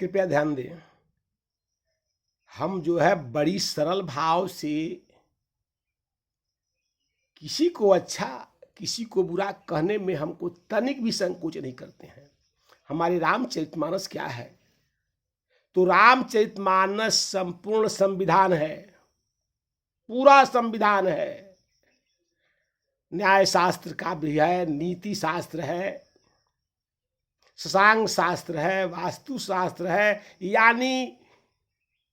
कृपया ध्यान दें, हम जो है बड़ी सरल भाव से किसी को अच्छा किसी को बुरा कहने में हमको तनिक भी संकोच नहीं करते हैं। हमारे रामचरितमानस क्या है? तो रामचरितमानस संपूर्ण संविधान है, पूरा संविधान है। न्याय शास्त्र का भी है, नीति शास्त्र है, शशांक शास्त्र है, वास्तु शास्त्र है, यानी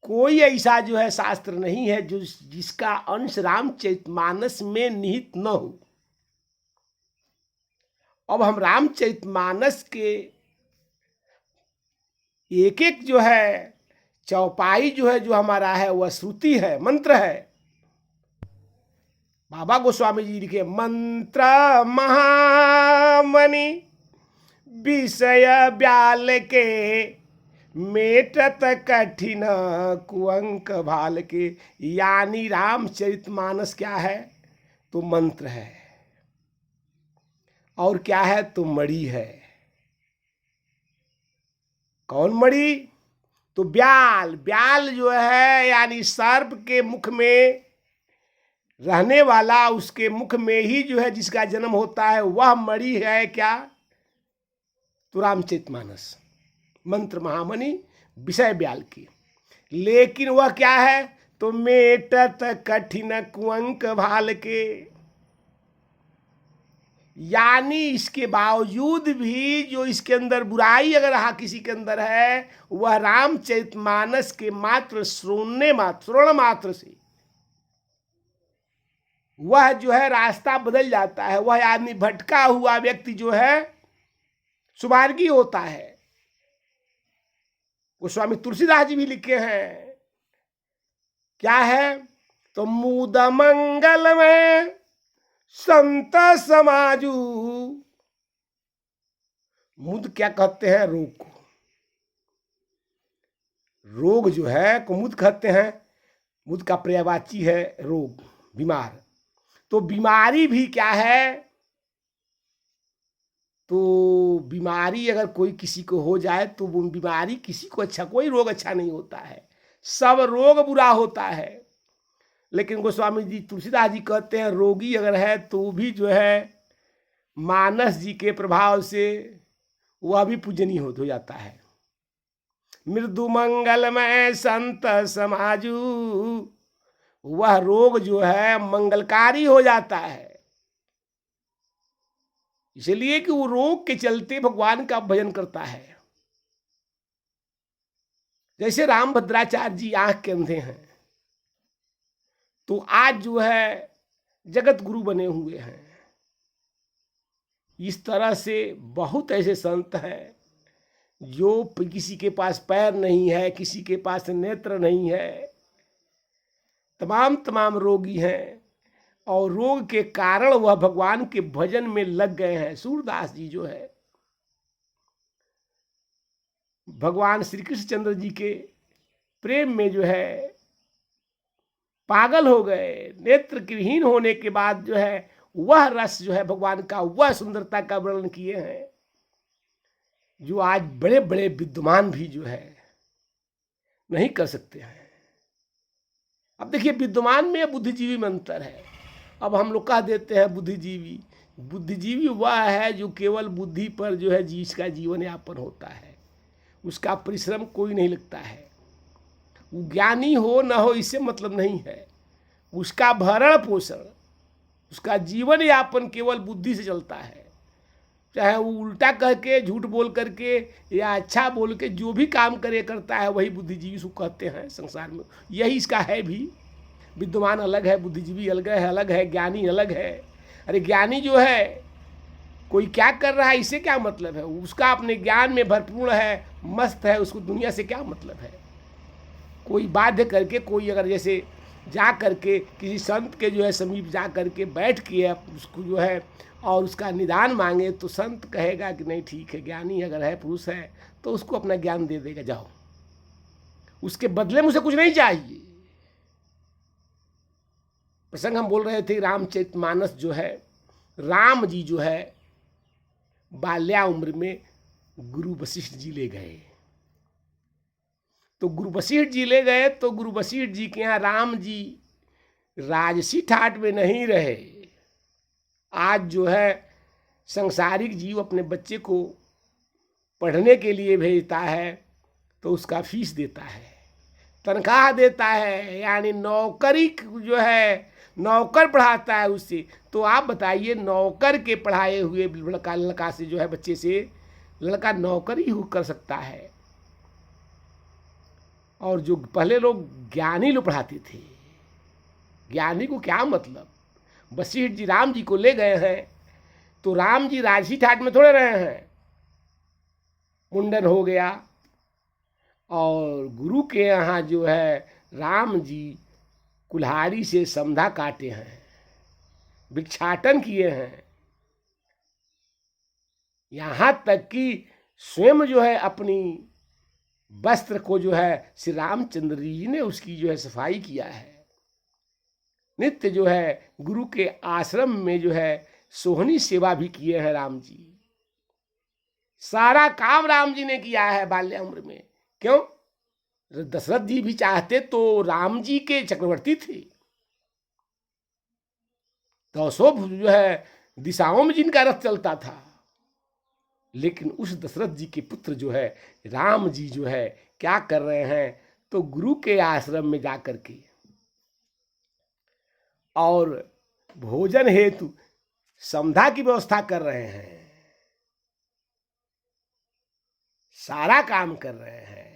कोई ऐसा जो है शास्त्र नहीं है जो जिसका अंश रामचरितमानस में निहित न हो। अब हम रामचरितमानस के एक एक जो है चौपाई जो है जो हमारा है वह श्रुति है, मंत्र है। बाबा गोस्वामी जी लिखे, मंत्र महामणि विषय ब्याल के, मेटत कठिन कुअंक भाल के। यानी रामचरितमानस क्या है? तो मंत्र है। और क्या है? तो मणि है। कौन मणि? तो ब्याल। ब्याल जो है यानी सर्प के मुख में रहने वाला, उसके मुख में ही जो है जिसका जन्म होता है वह मणि है। क्या? तो रामचरितमानस मंत्र महामणि विषय ब्याल की। लेकिन वह क्या है? तो मेटत कठिन कुअंक भाल के, यानी इसके बावजूद भी जो इसके अंदर बुराई अगर रहा किसी के अंदर है, वह रामचरितमानस के मात्र श्रवण मात्र से वह जो है रास्ता बदल जाता है। वह आदमी भटका हुआ व्यक्ति जो है सुमार्गी होता है। वो स्वामी तुलसीदास जी भी लिखे हैं। क्या है? तो मुद मंगल में संत समाजू। मुद क्या कहते हैं? रोग को। रोग जो है को मुद कहते हैं। मुद का पर्यायवाची है रोग, बीमार। तो बीमारी भी क्या है? तो बीमारी अगर कोई किसी को हो जाए तो वो बीमारी किसी को अच्छा, कोई रोग अच्छा नहीं होता है, सब रोग बुरा होता है। लेकिन गोस्वामी जी तुलसीदास जी कहते हैं रोगी अगर है तो भी जो है मानस जी के प्रभाव से वह भी पूजनीय हो जाता है। मृदु मंगलमय संत समाजू, वह रोग जो है मंगलकारी हो जाता है। इसलिए कि वो रोग के चलते भगवान का भजन करता है। जैसे रामभद्राचार्य जी आंख के अंधे हैं, तो आज जो है जगत गुरु बने हुए हैं। इस तरह से बहुत ऐसे संत हैं जो किसी के पास पैर नहीं है, किसी के पास नेत्र नहीं है, तमाम रोगी हैं और रोग के कारण वह भगवान के भजन में लग गए हैं। सूरदास जी जो है भगवान श्री कृष्णचंद्र जी के प्रेम में जो है पागल हो गए। नेत्र विहीन होने के बाद जो है वह रस जो है भगवान का, वह सुंदरता का वर्णन किए हैं जो आज बड़े बड़े विद्वान भी जो है नहीं कर सकते हैं। अब देखिए, विद्वान में बुद्धिजीवी में अंतर है। अब हम लोग कह देते हैं बुद्धिजीवी। बुद्धिजीवी वह है जो केवल बुद्धि पर जो है जिसका जीवन यापन होता है, उसका परिश्रम कोई नहीं लगता है। वो ज्ञानी हो न हो इससे मतलब नहीं है, उसका भरण पोषण, उसका जीवन यापन केवल बुद्धि से चलता है। चाहे वो उल्टा कह के, झूठ बोल करके या अच्छा बोल के जो भी काम करे करता है, वही बुद्धिजीवी उसको कहते हैं संसार में। यही इसका है भी। विद्वान अलग है, बुद्धिजीवी अलग है, ज्ञानी अलग है। अरे ज्ञानी जो है कोई क्या कर रहा है इससे क्या मतलब है? उसका अपने ज्ञान में भरपूर है, मस्त है, उसको दुनिया से क्या मतलब है? कोई बाध्य करके, कोई अगर जैसे जा करके किसी संत के जो है समीप जा करके बैठ के उसको जो है और उसका निदान मांगे तो संत कहेगा कि नहीं ठीक है, ज्ञानी अगर है, पुरुष है, तो उसको अपना ज्ञान दे देगा, जाओ, उसके बदले में उसे कुछ नहीं चाहिए। प्रसंग हम बोल रहे थे रामचरितमानस जो है, राम जी जो है बाल्या उम्र में गुरु वशिष्ठ जी ले गए। तो गुरु वशिष्ठ जी ले गए। तो गुरु वशिष्ठ जी के यहाँ राम जी राजसी ठाट में नहीं रहे। आज जो है संसारिक जीव अपने बच्चे को पढ़ने के लिए भेजता है तो उसका फीस देता है, तनख्वाह देता है, यानी नौकरी जो है नौकर पढ़ाता है उससे। तो आप बताइए, नौकर के पढ़ाए हुए लड़का से जो है बच्चे से लड़का नौकरी ही कर सकता है। और जो पहले लोग ज्ञानी लोग पढ़ाते थे, ज्ञानी को क्या मतलब? वशिष्ठ जी राम जी को ले गए हैं तो राम जी राजसी ठाट में थोड़े रहे हैं, मुंडन हो गया और गुरु के यहाँ जो है राम जी कुल्हाड़ी से समधा काटे हैं, भिक्षाटन किए हैं। यहाँ तक कि स्वयं जो है अपनी वस्त्र को जो है श्री रामचंद्र जी ने उसकी जो है सफाई किया है। नित्य जो है गुरु के आश्रम में जो है सोहनी सेवा भी किए हैं राम जी। सारा काम राम जी ने किया है बाल्य उम्र में। क्यों? दशरथ जी भी चाहते तो राम जी के चक्रवर्ती थे, तो सब जो है दिशाओं में जिनका रथ चलता था। लेकिन उस दशरथ जी के पुत्र जो है राम जी जो है क्या कर रहे हैं? तो गुरु के आश्रम में जाकर के और भोजन हेतु समधा की व्यवस्था कर रहे हैं, सारा काम कर रहे हैं,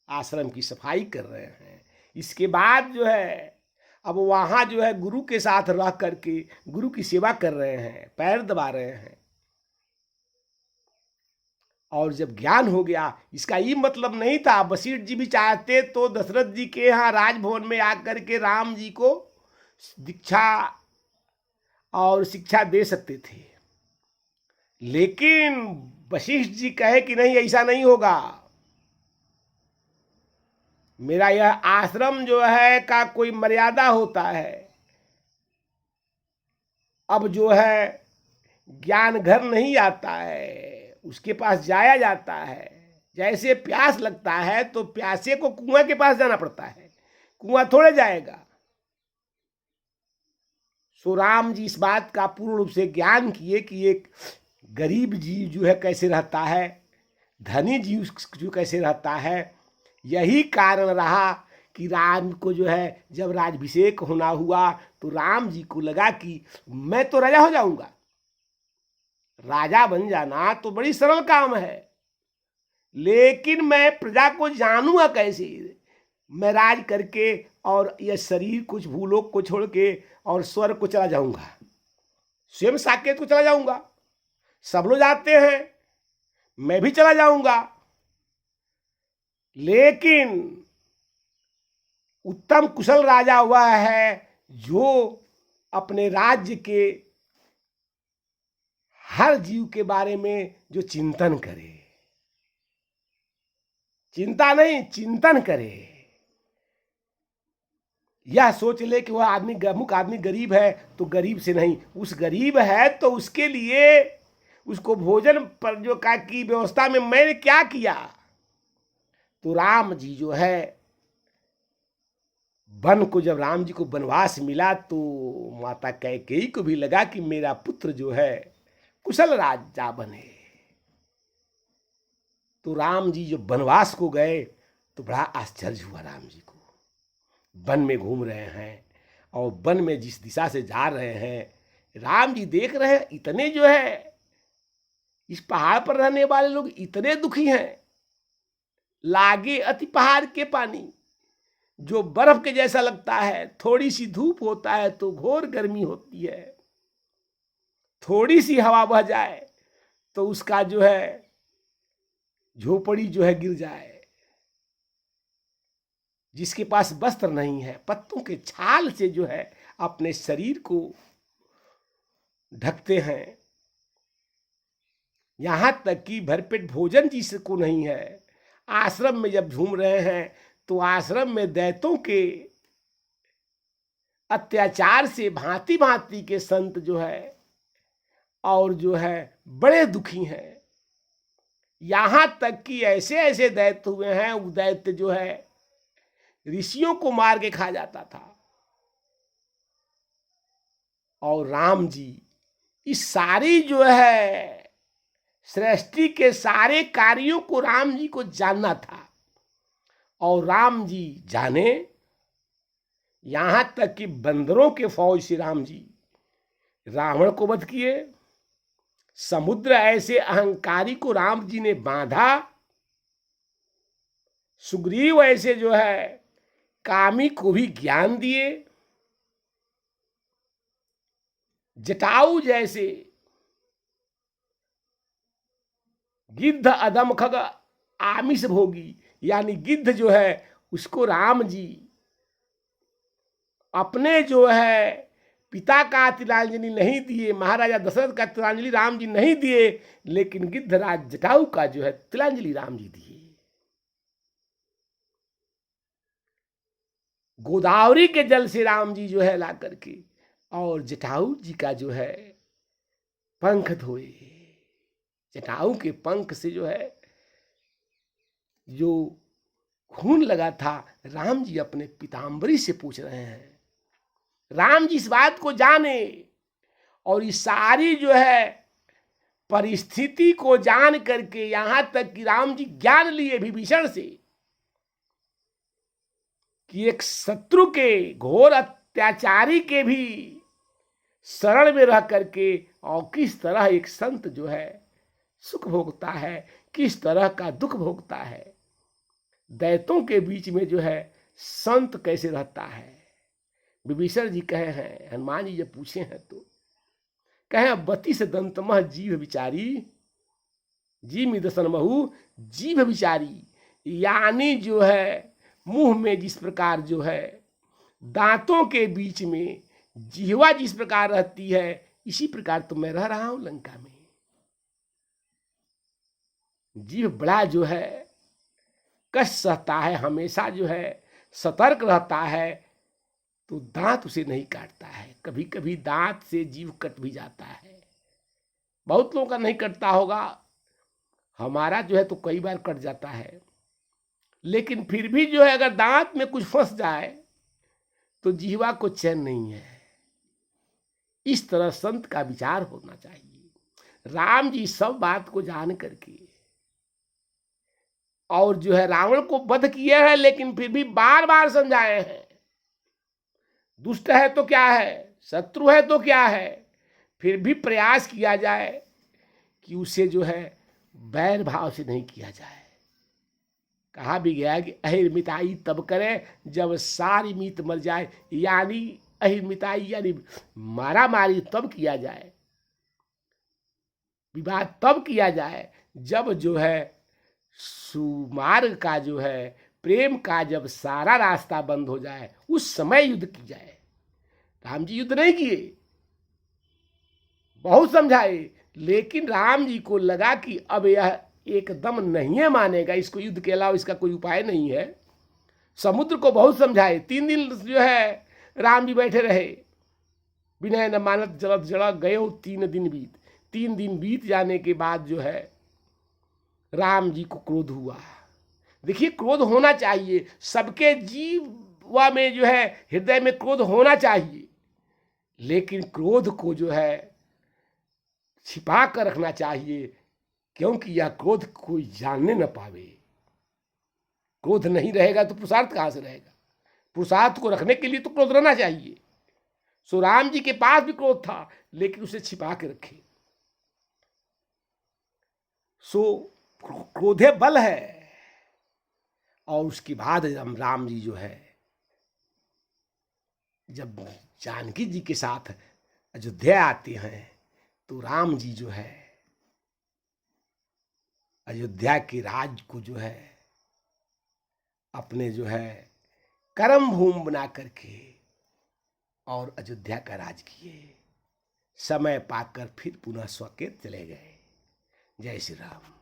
आश्रम की सफाई कर रहे हैं। इसके बाद जो है अब वहाँ जो है गुरु के साथ रह करके गुरु की सेवा कर रहे हैं, पैर दबा रहे हैं। और जब ज्ञान हो गया, इसका ये मतलब नहीं था, वशिष्ठ जी भी चाहते तो दशरथ जी के यहाँ राजभवन में आकर के राम जी को दीक्षा और शिक्षा दे सकते थे। लेकिन वशिष्ठ जी कहे कि नहीं, ऐसा नहीं होगा, मेरा यह आश्रम जो है का कोई मर्यादा होता है। अब जो है ज्ञान घर नहीं आता है, उसके पास जाया जाता है। जैसे प्यास लगता है तो प्यासे को कुआं के पास जाना पड़ता है, कुआं थोड़े जाएगा। सो राम जी इस बात का पूर्ण रूप से ज्ञान किए कि एक गरीब जीव जो है कैसे रहता है, धनी जीव जो कैसे रहता है। यही कारण रहा कि राम को जो है जब राज्याभिषेक होना हुआ तो राम जी को लगा कि मैं तो राजा हो जाऊंगा। राजा बन जाना तो बड़ी सरल काम है, लेकिन मैं प्रजा को जानूंगा कैसे? मैं राज करके और यह शरीर कुछ भूलोक को छोड़ के और स्वर्ग को चला जाऊंगा, स्वयं साकेत को चला जाऊंगा। सब लोग जाते हैं, मैं भी चला जाऊंगा। लेकिन उत्तम कुशल राजा वह है जो अपने राज्य के हर जीव के बारे में जो चिंतन करे, चिंता नहीं चिंतन करे। यह सोच ले कि वह आदमी मुख आदमी गरीब है तो गरीब से नहीं, उस गरीब है तो उसके लिए उसको भोजन पर जो का की व्यवस्था में मैंने क्या किया। तो राम जी जो है वन को, जब राम जी को वनवास मिला तो माता कैकेयी को भी लगा कि मेरा पुत्र जो है कुशल राजा बने। तो राम जी जब वनवास को गए तो बड़ा आश्चर्य हुआ राम जी को। वन में घूम रहे हैं और वन में जिस दिशा से जा रहे हैं राम जी देख रहे हैं, इतने जो है इस पहाड़ पर रहने वाले लोग इतने दुखी हैं। लागे अति पहाड़ के पानी, जो बर्फ के जैसा लगता है। थोड़ी सी धूप होता है तो घोर गर्मी होती है, थोड़ी सी हवा बह जाए तो उसका जो है झोपड़ी जो है गिर जाए। जिसके पास वस्त्र नहीं है, पत्तों के छाल से जो है अपने शरीर को ढकते हैं। यहां तक कि भरपेट भोजन जिसको नहीं है, आश्रम में जब घूम रहे हैं तो आश्रम में दैत्यों के अत्याचार से भांति भांति के संत जो है और जो है बड़े दुखी हैं। यहां तक कि ऐसे ऐसे दैत्य हुए हैं, वो दैत्य जो है ऋषियों को मार के खा जाता था। और राम जी इस सारी जो है सृष्टि के सारे कार्यों को राम जी को जानना था, और राम जी जाने, यहां तक कि बंदरों के फौज से राम जी रावण को वध किए। समुद्र ऐसे अहंकारी को राम जी ने बांधा। सुग्रीव ऐसे जो है कामी को भी ज्ञान दिए। जटाऊ जैसे गिद्ध अदम खग आमिष भोगी, यानी गिद्ध जो है उसको राम जी अपने जो है पिता का तिलांजलि नहीं दिए, महाराजा दशरथ का तिलांजलि राम जी नहीं दिए, लेकिन गिद्धराज जटाऊ का जो है तिलांजलि राम जी दिए। गोदावरी के जल से राम जी जो है ला करके और जटाऊ जी का जो है पंख धोए। जटाऊ के पंख से जो है जो खून लगा था, राम जी अपने पीताम्बरी से पूछ रहे हैं। राम जी इस बात को जाने और इस सारी जो है परिस्थिति को जान करके, यहां तक कि राम जी ज्ञान लिए विभीषण से कि एक शत्रु के, घोर अत्याचारी के भी शरण में रह करके और किस तरह एक संत जो है सुख भोगता है, किस तरह का दुख भोगता है, दैत्यों के बीच में जो है संत कैसे रहता है। विभीषण जी कहे हैं, हनुमान जी जब पूछे हैं तो कहे, बती से दंतमह जीव विचारी, जी मिदसन महु जीव विचारी, यानी जो है मुंह में जिस प्रकार जो है दांतों के बीच में जिह्वा जिस प्रकार रहती है, इसी प्रकार तो मैं रह रहा हूं लंका में। जीव बड़ा जो है कष्ट सहता है, हमेशा जो है सतर्क रहता है, तो दांत उसे नहीं काटता है। कभी कभी दांत से जीव कट भी जाता है, बहुत लोगों का नहीं कटता होगा, हमारा जो है तो कई बार कट जाता है। लेकिन फिर भी जो है अगर दांत में कुछ फंस जाए तो जीवा को चैन नहीं है। इस तरह संत का विचार होना चाहिए। राम जी सब बात को जान करके और जो है रावण को वध किए हैं, लेकिन फिर भी बार बार समझाए हैं। दुष्ट है तो क्या है, शत्रु है तो क्या है, फिर भी प्रयास किया जाए कि उसे जो है बैर भाव से नहीं किया जाए। कहा भी गया कि अहिर मिताई तब करे जब सारी मीत मर जाए, यानी अहिर मिताई यानी मारा मारी तब किया जाए, विवाद तब किया जाए जब जो है सुमार्ग का जो है प्रेम का जब सारा रास्ता बंद हो जाए, उस समय युद्ध की जाए। राम जी युद्ध नहीं किए, बहुत समझाए, लेकिन राम जी को लगा कि अब यह एकदम नहीं मानेगा, इसको युद्ध के अलावा इसका कोई उपाय नहीं है। समुद्र को बहुत समझाए, 3 दिन जो है राम जी बैठे रहे, विनय न मानत जलत जड़ा गए 3 दिन बीत। 3 दिन बीत जाने के बाद जो है राम जी को क्रोध हुआ। देखिए क्रोध होना चाहिए, सबके जीवा में जो है हृदय में क्रोध होना चाहिए, लेकिन क्रोध को जो है छिपा कर रखना चाहिए, क्योंकि यह क्रोध कोई जानने न पावे। क्रोध नहीं रहेगा तो पुरुषार्थ कहां से रहेगा। पुरुषार्थ को रखने के लिए तो क्रोध रहना चाहिए। सो राम जी के पास भी क्रोध था, लेकिन उसे छिपा के रखे। सो क्रोधे बल है। और उसके बाद राम जी जो है जब जानकी जी के साथ अयोध्या आते हैं, तो राम जी जो है अयोध्या के राज को जो है अपने जो है कर्म भूमि बना करके और अयोध्या का राज किए। समय पाकर फिर पुनः स्वकेत चले गए। जय श्री राम।